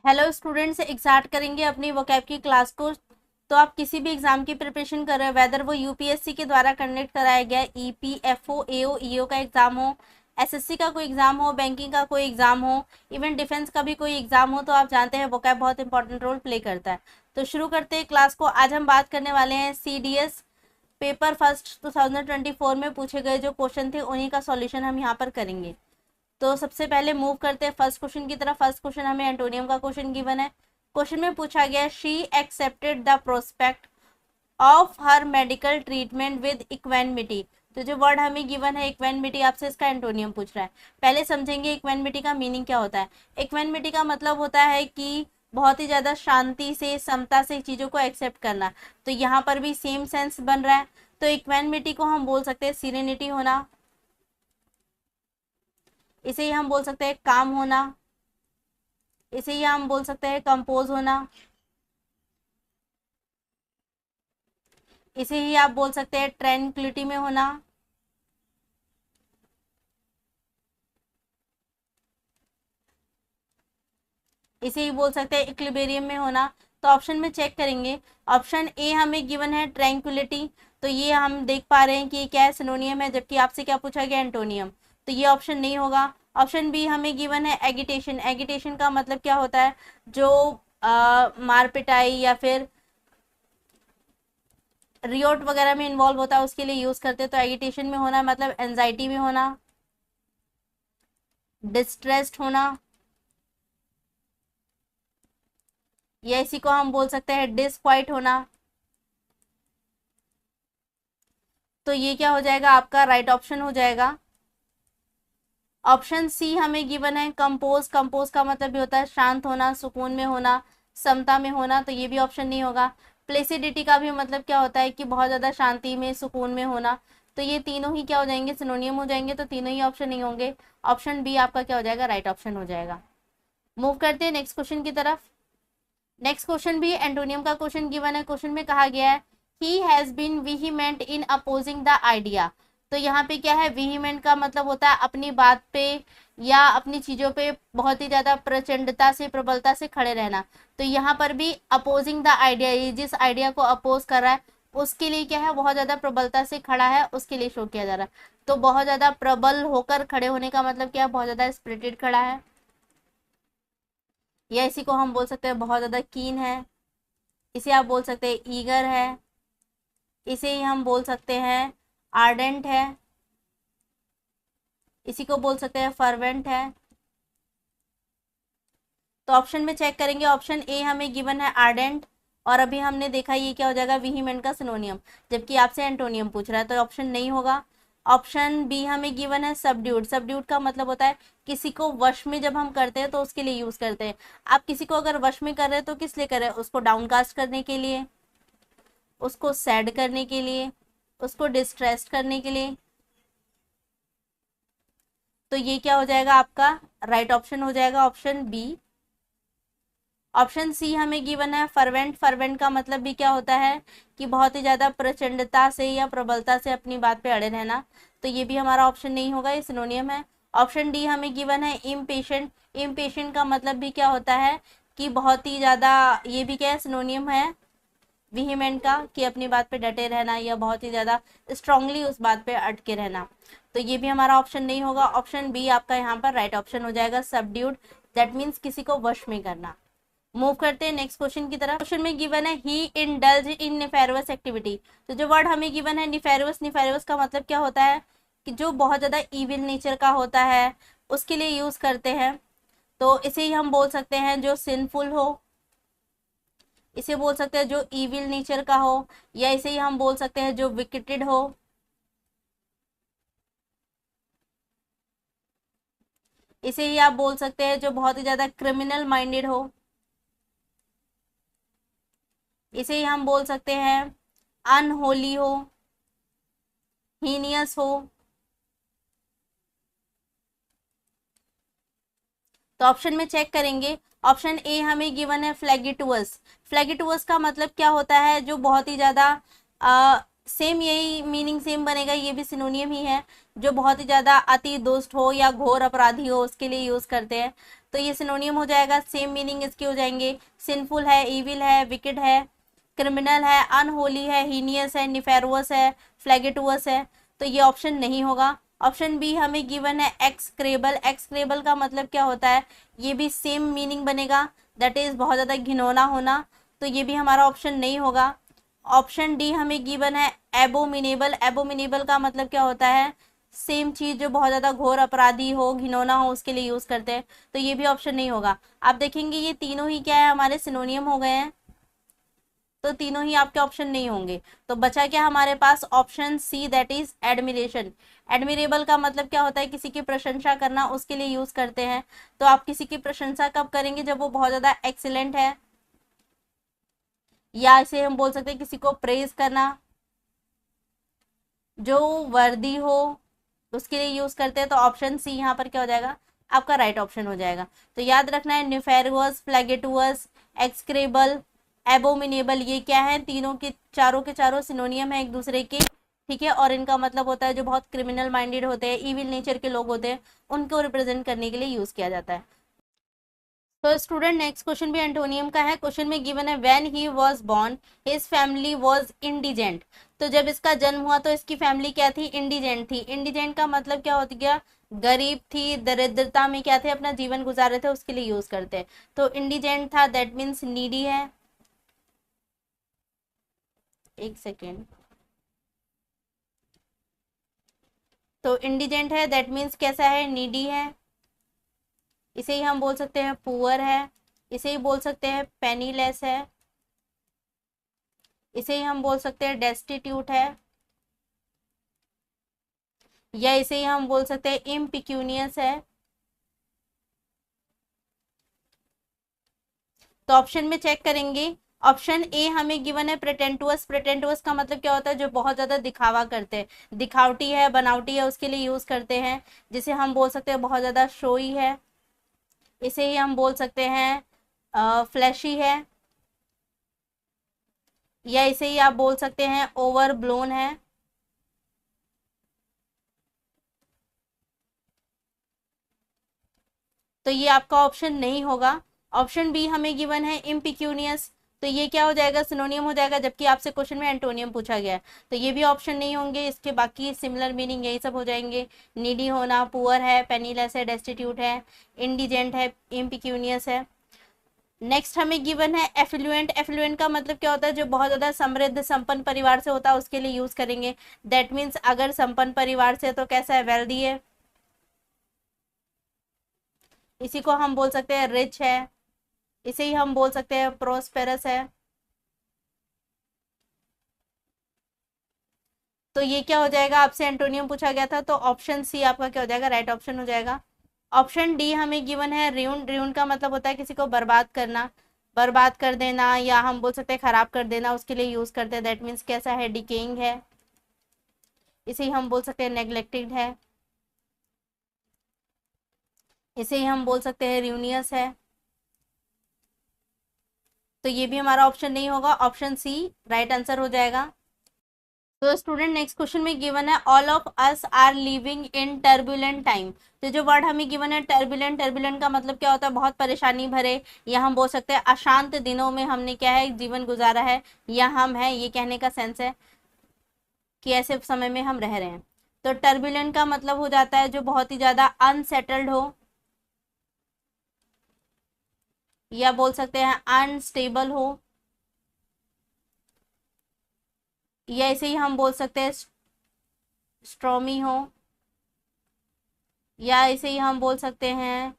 Hello students, start करेंगे अपनी vocab की क्लास को। तो आप किसी भी एग्जाम की प्रिपरेशन कर रहे हो, वेदर वो यूपीएससी के द्वारा कंडक्ट कराया गया ईपीएफओ एओ ईओ का एग्जाम हो, एसएससी का कोई एग्जाम हो, बैंकिंग का कोई एग्जाम हो, इवन डिफेंस का भी कोई एग्जाम हो, तो आप जानते हैं वोकैब बहुत इंपॉर्टेंट रोल प्ले करता है। तो शुरू करते हैं क्लास को। आज हम बात करने वाले हैं सीडीएस पेपर फर्स्ट 2024 में पूछे गए जो क्वेश्चन थे उन्हीं का सॉल्यूशन हम यहाँ पर करेंगे। तो सबसे पहले मूव करते हैं फर्स्ट क्वेश्चन की तरफ। फर्स्ट क्वेश्चन हमें एंटोनियम का क्वेश्चन गिवन है। क्वेश्चन में पूछा गया she accepted the prospect of her medical treatment with equanimity. तो जो वर्ड हमें गिवन है इक्वेनिमिटी, आपसे इसका एंटोनियम पूछ रहा है। पहले समझेंगे इक्वेनिमिटी का मीनिंग क्या होता है। इक्वेनिमिटी का मतलब होता है कि बहुत ही ज्यादा शांति से, समता से चीजों को एक्सेप्ट करना। तो यहाँ पर भी सेम सेंस बन रहा है। तो इक्वेनिमिटी को हम बोल सकते हैं सीरेनिटी होना, इसे ही हम बोल सकते हैं काम होना, इसे ही हम बोल सकते हैं कंपोज होना, इसे ही आप बोल सकते हैं ट्रैंक्विलिटी में होना, इसे ही बोल सकते हैं इक्विलिब्रियम में होना। तो ऑप्शन में चेक करेंगे, ऑप्शन ए हमें गिवन है ट्रैंक्विलिटी। तो ये हम देख पा रहे हैं कि ये क्या है, सिनोनियम है, जबकि आपसे क्या पूछा गया, एंटोनियम। तो ये ऑप्शन नहीं होगा। ऑप्शन बी हमें गिवन है एगिटेशन। एगिटेशन का मतलब क्या होता है, जो मार पिटाई या फिर रियोट वगैरह में इन्वॉल्व होता है उसके लिए यूज करते हैं। तो एगिटेशन में होना मतलब एंजाइटी में होना, डिस्ट्रेस्ड होना, या इसी को हम बोल सकते हैं डिसक्वाइट होना। तो ये क्या हो जाएगा, आपका राइट ऑप्शन हो जाएगा। ऑप्शन सी हमें गिवन है कंपोज। कंपोज का मतलब भी होता है शांत होना, सुकून में होना, समता में होना। तो ये भी ऑप्शन नहीं होगा। प्लेसिडिटी का भी मतलब क्या होता है कि बहुत ज्यादा शांति में, सुकून में होना। तो ये तीनों ही क्या हो जाएंगे, सिनोनियम हो जाएंगे। तो तीनों ही ऑप्शन नहीं होंगे। ऑप्शन बी आपका क्या हो जाएगा, राइट ऑप्शन हो जाएगा। मूव करते हैं नेक्स्ट क्वेश्चन की तरफ। नेक्स्ट क्वेश्चन भी एंटोनियम का क्वेश्चन गिवन है। क्वेश्चन में कहा गया है he has been vehement in opposing the idea. तो यहाँ पे क्या है, विहीमेंट का मतलब होता है अपनी बात पे या अपनी चीजों पे बहुत ही ज्यादा प्रचंडता से, प्रबलता से खड़े रहना। तो यहाँ पर भी अपोजिंग द आइडिया, जिस आइडिया को अपोज कर रहा है उसके लिए क्या है, बहुत ज्यादा प्रबलता से खड़ा है, उसके लिए शो किया जा रहा है। तो बहुत ज्यादा प्रबल होकर खड़े होने का मतलब क्या है, बहुत ज्यादा स्पिरिटेड खड़ा है, या इसी को हम बोल सकते हैं बहुत ज्यादा कीन है, इसे आप बोल सकते हैं ईगर है, इसे ही हम बोल सकते हैं आर्डेंट है, इसी को बोल सकते हैं फर्वेंट है। तो ऑप्शन में चेक करेंगे, ऑप्शन ए हमें गिवन है आर्डेंट, और अभी हमने देखा ये क्या हो जाएगा, विहीमेंट का सिनोनियम, जबकि आपसे एंटोनियम पूछ रहा है। तो ऑप्शन नहीं होगा। ऑप्शन बी हमें गिवन है सबड्यूड। सबड्यूड का मतलब होता है किसी को वश में जब हम करते हैं तो उसके लिए यूज करते हैं। आप किसी को अगर वश में कर रहे हैं तो किस लिए कर रहे हैं, उसको डाउनकास्ट करने के लिए, उसको सैड करने के लिए, उसको डिस्ट्रेस करने के लिए। तो ये क्या हो जाएगा, आपका राइट ऑप्शन हो जाएगा, ऑप्शन बी। ऑप्शन सी हमें गिवन है फर्वेंट। फर्वेंट का मतलब भी क्या होता है कि बहुत ही ज्यादा प्रचंडता से या प्रबलता से अपनी बात पे अड़े रहना। तो ये भी हमारा ऑप्शन नहीं होगा, ये सिनोनियम है। ऑप्शन डी हमें गिवन है इम्पेशेंट। इम्पेशेंट का मतलब भी क्या होता है कि बहुत ही ज्यादा, ये भी क्या है, सिनोनियम है विहीमेंट का, कि अपनी बात पे डटे रहना या बहुत ही ज्यादा स्ट्रांगली उस बात पे अटके रहना। तो ये भी हमारा ऑप्शन नहीं होगा। ऑप्शन बी आपका यहाँ पर राइट ऑप्शन हो जाएगा, सबड्यूड। दैट मीन्स किसी को वश में करना। मूव करते हैं नेक्स्ट क्वेश्चन की तरफ। क्वेश्चन में गिवन है ही इंडल्ज इन निफेरवस एक्टिविटी। तो जो वर्ड हमें गिवन है निफेरवस, निफेरवस का मतलब क्या होता है कि जो बहुत ज्यादा इविल नेचर का होता है उसके लिए यूज करते हैं। तो इसे ही हम बोल सकते हैं जो सिंफुल हो, इसे बोल सकते हैं जो इविल नेचर का हो, या इसे ही हम बोल सकते हैं जो विकेटेड हो, इसे ही आप बोल सकते हैं जो बहुत ही ज्यादा क्रिमिनल माइंडेड हो, इसे ही हम बोल सकते हैं अनहोली हो, हीनियस हो। तो ऑप्शन में चेक करेंगे, ऑप्शन ए हमें गिवन है फ्लैगिटुअस। फ्लैगिटुअस का मतलब क्या होता है, जो बहुत ही ज्यादा सेम यही मीनिंग सेम बनेगा, ये भी सिनोनियम ही है। जो बहुत ही ज़्यादा अति दुष्ट हो या घोर अपराधी हो उसके लिए यूज़ करते हैं, तो ये सिनोनियम हो जाएगा। सेम मीनिंग इसके हो जाएंगे, सिंफुल है, इविल है, विकेड है, क्रिमिनल है, अनहोली है, हीनियस है, निफेरुअस है, फ्लैगेटुअस है। तो ये ऑप्शन नहीं होगा। ऑप्शन बी हमें गिवन है एक्सक्रेबल। एक्सक्रेबल का मतलब क्या होता है, ये भी सेम मीनिंग बनेगा, दैट इज बहुत ज़्यादा घिनौना होना। तो ये भी हमारा ऑप्शन नहीं होगा। ऑप्शन डी हमें गिवन है एबोमिनेबल। एबोमिनेबल का मतलब क्या होता है, सेम चीज जो बहुत ज्यादा घोर अपराधी हो, घिनौना हो, उसके लिए यूज करते हैं। तो ये भी ऑप्शन नहीं होगा। आप देखेंगे ये तीनों ही क्या है, हमारे सिनोनियम हो गए हैं, तो तीनों ही आपके ऑप्शन नहीं होंगे। तो बचा क्या हमारे पास, option C, that is admiration. Admirable का मतलब क्या होता है, किसी की प्रशंसा करना, उसके लिए यूज करते हैं। तो आप किसी की प्रशंसा कब करेंगे, जब वो बहुत ज्यादा एक्सीलेंट है, या इसे हम बोल सकते हैं किसी को प्रेज करना, जो वर्दी हो उसके लिए यूज करते हैं। तो ऑप्शन सी यहाँ पर क्या हो जाएगा, आपका राइट ऑप्शन हो जाएगा। तो याद रखना है, निफेरुअस, फ्लैगेटुअस, एक्सक्रेबल, एबोमिनेबल, ये क्या है, तीनों के चारों सिनोनियम है एक दूसरे के, ठीक है। और इनका मतलब होता है जो बहुत क्रिमिनल माइंडेड होते हैं, इविल नेचर के लोग होते हैं, उनको रिप्रेजेंट करने के लिए यूज किया जाता है। तो स्टूडेंट नेक्स्ट क्वेश्चन भी एंटोनियम का है। क्वेश्चन में गिवन है when he was born his family was indigent. तो जब इसका जन्म हुआ तो इसकी फैमिली क्या थी, इंडिजेंट थी। इंडिजेंट का मतलब क्या होता गया, गरीब थी, दरिद्रता में क्या थे, अपना जीवन गुजार रहे थे, उसके लिए यूज करते हैं। तो इंडिजेंट था, दैट मीन्स नीडी है। एक सेकेंड। तो इंडिजेंट है, दैट मीन्स कैसा है, नीडी है। इसे ही हम बोल सकते हैं पुअर है, इसे ही बोल सकते हैं पेनीलेस है, इसे ही हम बोल सकते हैं डेस्टिट्यूट है, या इसे ही हम बोल सकते हैं इम्पिक्यूनियस है। तो ऑप्शन में चेक करेंगे। ऑप्शन ए हमें गिवन है प्रेटेंटुअस। प्रेटेंटुअस का मतलब क्या होता है, जो बहुत ज्यादा दिखावा करते हैं, दिखावटी है, बनावटी है, उसके लिए यूज करते हैं। जिसे हम बोल सकते हैं बहुत ज्यादा शोई है, इसे ही हम बोल सकते हैं फ्लैशी है, या इसे ही आप बोल सकते हैं ओवर ब्लोन है। तो ये आपका ऑप्शन नहीं होगा। ऑप्शन बी हमें गिवन है इम्पिक्यूनियस। तो ये क्या हो जाएगा, सिनोनियम हो जाएगा, जबकि आपसे क्वेश्चन में एंटोनियम पूछा गया है। तो ये भी ऑप्शन नहीं होंगे, इसके बाकी सिमिलर मीनिंग यही सब हो जाएंगे। नीडी होना, पुअर है, पेनीलेस है, डेस्टिट्यूट है, इंडिजेंट है, इम्पिक्यूनियस है। नेक्स्ट हमें गिवन है एफ्लुएंट। एफ्लुएंट का मतलब क्या होता है, जो बहुत ज्यादा समृद्ध संपन्न परिवार से होता है, उसके लिए यूज करेंगे। दैट मीन्स अगर संपन्न परिवार से, तो कैसा है, वेल्दी है। इसी को हम बोल सकते हैं रिच है, इसे ही हम बोल सकते हैं प्रोस्पेरस है। तो ये क्या हो जाएगा, आपसे एंटोनियम पूछा गया था, तो ऑप्शन सी आपका क्या हो जाएगा, राइट ऑप्शन हो जाएगा। ऑप्शन डी हमें गिवन है र्यून। र्यून का मतलब होता है किसी को बर्बाद करना, बर्बाद कर देना, या हम बोल सकते हैं खराब कर देना, उसके लिए यूज करते हैं। दैट मीन्स कैसा है, डिकेइंग है। इसे ही हम बोल सकते हैं नेग्लेक्टेड है, इसे ही हम बोल सकते हैं र्यूनियस है। तो ये भी हमारा ऑप्शन नहीं होगा, ऑप्शन सी राइट आंसर हो जाएगा। तो स्टूडेंट नेक्स्ट क्वेश्चन में गिवन है all of us are living in turbulent time. तो जो वर्ड हमें गिवन है टर्बुलेंट, टर्बुलेंट का मतलब क्या होता है, बहुत परेशानी भरे, या हम बोल सकते हैं अशांत दिनों में हमने क्या है, जीवन गुजारा है, या हम है, ये कहने का सेंस है कि ऐसे समय में हम रह रहे हैं। तो टर्बुलेंट का मतलब हो जाता है जो बहुत ही ज्यादा अनसेटल्ड हो, या बोल सकते हैं अनस्टेबल हो, या इसे ही हम बोल सकते हैं स्ट्रॉमी हो, या इसे ही हम बोल सकते हैं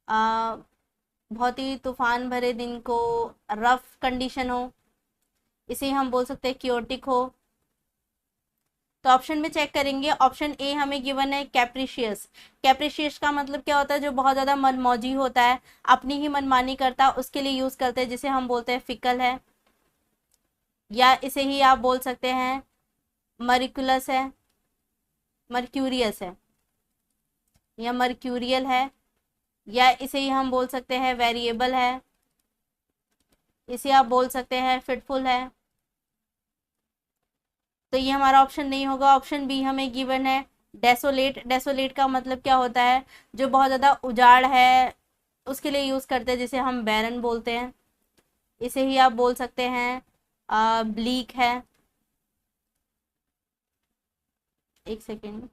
आ, बहुत ही तूफान भरे दिन को, रफ कंडीशन हो, इसे ही हम बोल सकते हैं क्योटिक हो। तो ऑप्शन में चेक करेंगे। ऑप्शन ए हमें गिवन है कैप्रिशियस। कैप्रिशियस का मतलब क्या होता है, जो बहुत ज़्यादा मनमौजी होता है, अपनी ही मनमानी करता है, उसके लिए यूज़ करते हैं, जिसे हम बोलते हैं फिकल है, या इसे ही आप बोल सकते हैं मरिकुलस है, मर्क्यूरियस है, या मर्क्यूरियल है, या इसे ही हम बोल सकते हैं वेरिएबल है, इसे आप बोल सकते हैं फिटफुल है। तो ये हमारा ऑप्शन नहीं होगा। ऑप्शन बी हमें गिवन है डेसोलेट। डेसोलेट का मतलब क्या होता है, जो बहुत ज़्यादा उजाड़ है उसके लिए यूज़ करते हैं, जिसे हम बैरन बोलते हैं। इसे ही आप बोल सकते हैं ब्लीक है। एक सेकेंड।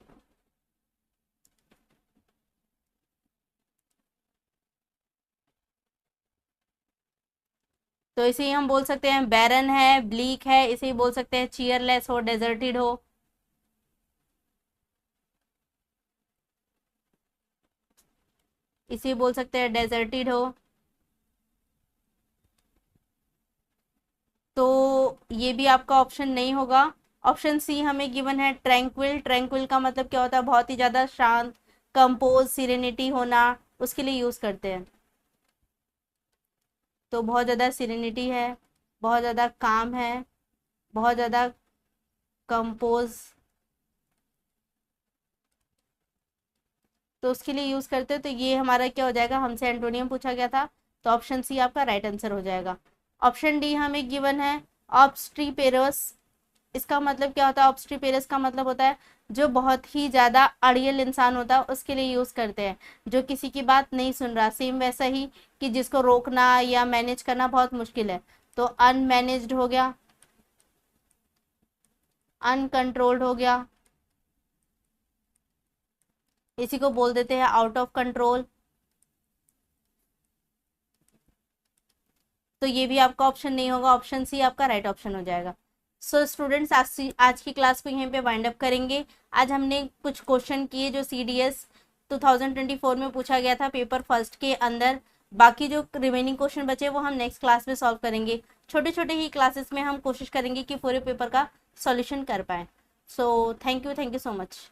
तो इसे ही हम बोल सकते हैं बैरन है, ब्लीक है, इसे ही बोल सकते हैं चीयरलेस हो, डेजर्टेड हो। इसे बोल सकते हैं डेजर्टेड हो। तो ये भी आपका ऑप्शन नहीं होगा। ऑप्शन सी हमें गिवन है ट्रैंक्विल। ट्रैंक्विल का मतलब क्या होता है, बहुत ही ज़्यादा शांत, कंपोज, सिरेनिटी होना, उसके लिए यूज़ करते हैं। तो बहुत ज़्यादा सिरेनिटी है, बहुत ज़्यादा काम है, बहुत ज़्यादा कंपोज, तो उसके लिए यूज़ करते हैं। तो ये हमारा क्या हो जाएगा, हमसे एंटोनियम पूछा गया था, तो ऑप्शन सी आपका राइट आंसर हो जाएगा। ऑप्शन डी हमें गिवन है ऑब्स्ट्रीपेरस। इसका मतलब क्या होता है, ऑब्स्ट्रीपेरस का मतलब होता है जो बहुत ही ज़्यादा अड़ियल इंसान होता है उसके लिए यूज़ करते हैं, जो किसी की बात नहीं सुन रहा। सेम वैसा ही कि जिसको रोकना या मैनेज करना बहुत मुश्किल है। तो अनमैनेज्ड हो गया, अनकंट्रोल्ड हो गया, इसी को बोल देते हैं आउट ऑफ कंट्रोल। तो ये भी आपका ऑप्शन नहीं होगा, ऑप्शन सी आपका राइट ऑप्शन हो जाएगा। सो स्टूडेंट्स, आज की क्लास को यहीं पे वाइंड अप करेंगे। आज हमने कुछ क्वेश्चन किए जो CDS 2024 में पूछा गया था पेपर फर्स्ट के अंदर। बाकी जो रिमेनिंग क्वेश्चन बचे वो हम नेक्स्ट क्लास में सॉल्व करेंगे। छोटे छोटे ही क्लासेस में हम कोशिश करेंगे कि पूरे पेपर का सॉल्यूशन कर पाएँ। So thank you so much.